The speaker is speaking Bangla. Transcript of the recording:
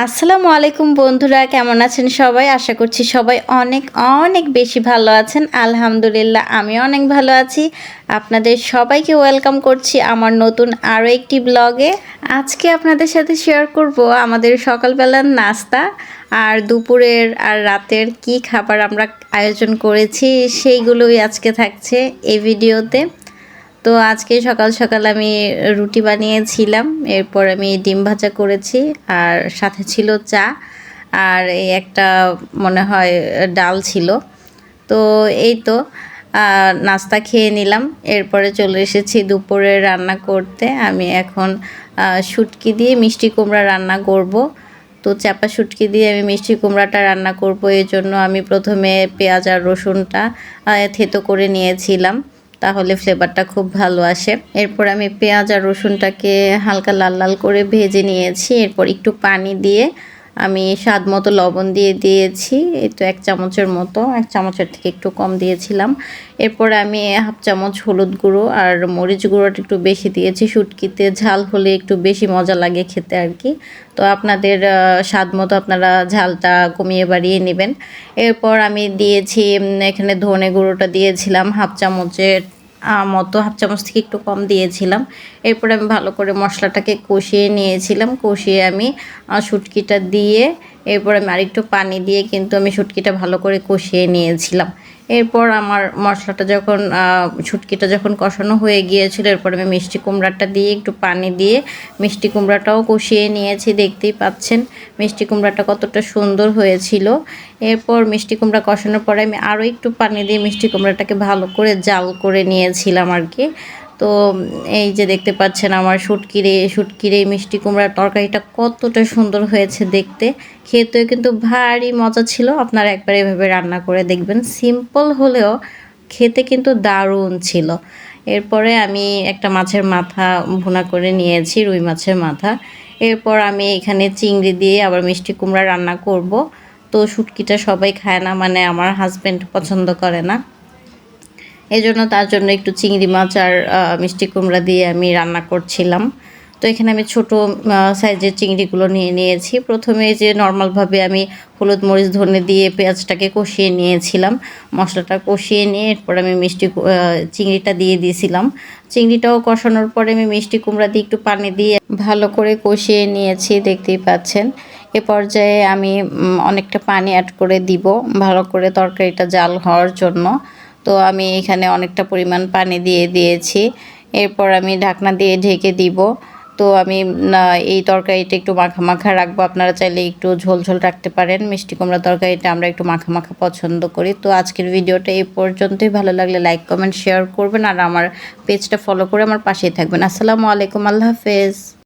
আসসালামু আলাইকুম বন্ধুরা, কেমন আছেন সবাই? আশা করছি সবাই অনেক অনেক বেশি ভালো আছেন। আলহামদুলিল্লাহ আমি অনেক ভালো আছি। আপনাদের সবাইকে ওয়েলকাম করছি আমার নতুন আরও একটি ব্লগে। আজকে আপনাদের সাথে শেয়ার করব আমাদের সকালবেলার নাস্তা আর দুপুরের আর রাতের কি খাবার আমরা আয়োজন করেছি, সেইগুলোই আজকে থাকছে এই ভিডিওতে। তো আজকে সকাল সকাল আমি রুটি বানিয়েছিলাম, এরপর আমি ডিম ভাজা করেছি আর সাথে ছিল চা আর এই একটা মনে হয় ডাল ছিল। তো এই তো নাস্তা খেয়ে নিলাম, এরপরে চলে এসেছি দুপুরে রান্না করতে। আমি এখন শুটকি দিয়ে মিষ্টি কুমড়া রান্না করব। তো চাপা শুটকি দিয়ে আমি মিষ্টি কুমড়াটা রান্না করব, এই জন্য আমি প্রথমে পেঁয়াজ আর রসুনটা থেতো করে নিয়েছিলাম, তাহলে ফ্লেভারটা খুব ভালো আসে। এরপর আমি পেঁয়াজ আর রসুনটাকে হালকা লাল লাল করে ভেজে নিয়েছি। এরপর একটু পানি দিয়ে আমি স্বাদ মতো লবণ দিয়ে দিয়েছি, এই তো 1 চামচের মতো, 1 চামচের থেকে একটু কম দিয়েছিলাম। এরপর আমি 1/2 চামচ হলুদ গুঁড়ো আর মরিচ গুঁড়োটা একটু বেশি দিয়েছি, শুটকিতে ঝাল হলে একটু বেশি মজা লাগে খেতে আর কি। তো আপনাদের স্বাদ মতো আপনারা ঝালটা কমিয়ে বাড়িয়ে নেবেন। এরপর আমি দিয়েছি এখানে ধনে গুঁড়োটা দিয়েছিলাম 1/2 চামচের মতো, 1/2 চামচ থেকে একটু কম দিয়েছিলাম। এরপরে আমি ভালো করে মশলাটাকে কষিয়ে নিয়েছিলাম, কষিয়ে আমি শুটকিটা দিয়ে এরপর আমি আরেকটু পানি দিয়ে কিন্তু আমি শুটকিটা ভালো করে কষিয়ে নিয়েছিলাম। এরপর আমার মশলাটা যখন শুটকিটা যখন কষানো হয়ে গিয়েছিল, এরপর আমি মিষ্টি কুমড়াটা দিয়ে একটু পানি দিয়ে মিষ্টি কুমড়াটাও কষিয়ে নিয়েছি। দেখতেই পাচ্ছেন মিষ্টি কুমড়াটা কতটা সুন্দর হয়েছিল। এরপর মিষ্টি কুমড়া কষানোর পরে আমি আরও একটু পানি দিয়ে মিষ্টি কুমড়াটাকে ভালো করে জাল করে নিয়েছিলাম আর কি। তো এই যে দেখতে পাচ্ছেন আমার শুটকির এই মিষ্টি কুমড়ার তরকারিটা কতটা সুন্দর হয়েছে দেখতে, খেতেও কিন্তু ভারী মজা ছিল। আপনারা একবার এভাবে রান্না করে দেখবেন, সিম্পল হলেও খেতে কিন্তু দারুণ ছিল। এরপরে আমি একটা মাছের মাথা ভুনা করে নিয়েছি, রুই মাছের মাথা। এরপর আমি এখানে চিংড়ি দিয়ে আবার মিষ্টি কুমড়া রান্না করব। তো শুটকিটা সবাই খায় না, মানে আমার হাজব্যান্ড পছন্দ করে না, এজন্য তার জন্য একটু চিংড়ি মাছ আর মিষ্টি কুমড়া দিয়ে আমি রান্না করছিলাম। তো এখানে আমি ছোট সাইজের চিংড়িগুলো নিয়ে নিয়েছি। প্রথমে যে নর্মালভাবে আমি হলুদ মরিচ ধনে দিয়ে পেঁয়াজটাকে কষিয়ে নিয়েছিলাম, মশলাটা কষিয়ে নিয়ে এরপর আমি চিংড়িটা দিয়ে দিয়েছিলাম। চিংড়িটাও কষানোর পরে আমি মিষ্টি কুমড়া দিয়ে একটু পানি দিয়ে ভালো করে কষিয়ে নিয়েছি, দেখতেই পাচ্ছেন। এ পর্যায়ে আমি অনেকটা পানি অ্যাড করে দিব ভালো করে তরকারিটা জাল হওয়ার জন্য। তো আমি এখানে অনেকটা পরিমাণ পানি দিয়ে দিয়েছি। এরপর আমি ঢাকনা দিয়ে ঢেকে দিব। তো আমি এই তরকারিটা একটু মাখা মাখা রাখবো, আপনারা চাইলে একটু ঝোল ঝোল রাখতে পারেন। মিষ্টি কুমড়া তরকারিটা আমরা একটু মাখা মাখা পছন্দ করি। তো আজকের ভিডিওটা এই পর্যন্তই, ভালো লাগলে লাইক কমেন্ট শেয়ার করবেন আর আমার পেজটা ফলো করে আমার পাশেই থাকবেন। আসসালামু আলাইকুম, আল্লাহ হাফেজ।